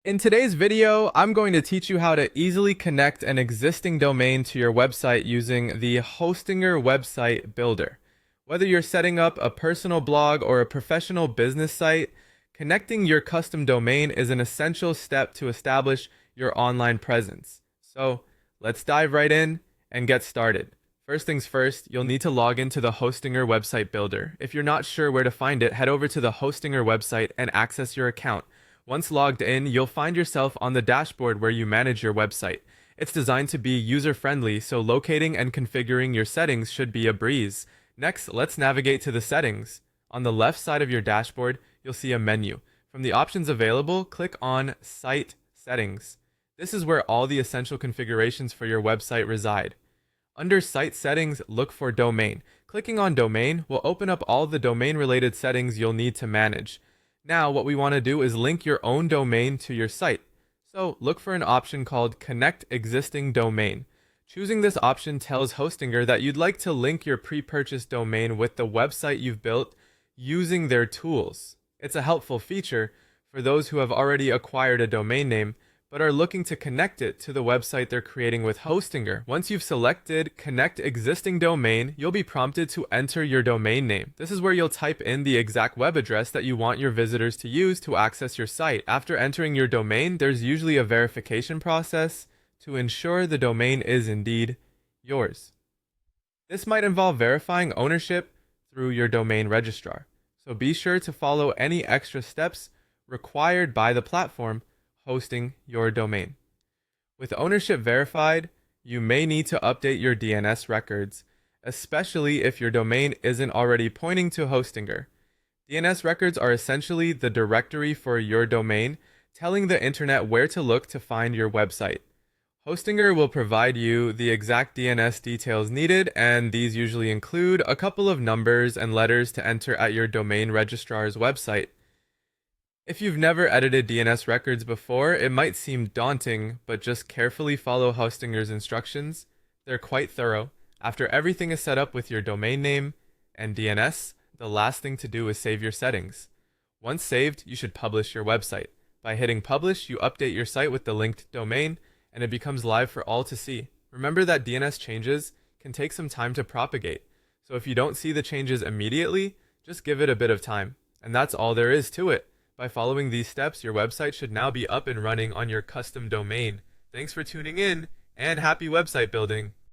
In today's video, I'm going to teach you how to easily connect an existing domain to your website using the Hostinger Website Builder. Whether you're setting up a personal blog or a professional business site, connecting your custom domain is an essential step to establish your online presence. So let's dive right in and get started. First things first, you'll need to log into the Hostinger Website Builder. If you're not sure where to find it, head over to the Hostinger website and access your account. Once logged in, you'll find yourself on the dashboard where you manage your website. It's designed to be user-friendly, so locating and configuring your settings should be a breeze. Next, let's navigate to the settings. On the left side of your dashboard, you'll see a menu. From the options available, click on Site Settings. This is where all the essential configurations for your website reside. Under Site Settings, look for Domain. Clicking on Domain will open up all the domain-related settings you'll need to manage. Now, what we want to do is link your own domain to your site. So look for an option called Connect Existing Domain. Choosing this option tells Hostinger that you'd like to link your pre-purchased domain with the website you've built using their tools. It's a helpful feature for those who have already acquired a domain name but are looking to connect it to the website they're creating with Hostinger. Once you've selected Connect Existing Domain, you'll be prompted to enter your domain name. This is where you'll type in the exact web address that you want your visitors to use to access your site. After entering your domain, there's usually a verification process to ensure the domain is indeed yours. This might involve verifying ownership through your domain registrar, so be sure to follow any extra steps required by the platform hosting your domain. With ownership verified, you may need to update your DNS records, especially if your domain isn't already pointing to Hostinger. DNS records are essentially the directory for your domain, telling the internet where to look to find your website. Hostinger will provide you the exact DNS details needed, and these usually include a couple of numbers and letters to enter at your domain registrar's website. If you've never edited DNS records before, it might seem daunting, but just carefully follow Hostinger's instructions. They're quite thorough. After everything is set up with your domain name and DNS, the last thing to do is save your settings. Once saved, you should publish your website. By hitting publish, you update your site with the linked domain, and it becomes live for all to see. Remember that DNS changes can take some time to propagate, so if you don't see the changes immediately, just give it a bit of time. And that's all there is to it. By following these steps, your website should now be up and running on your custom domain. Thanks for tuning in, and happy website building!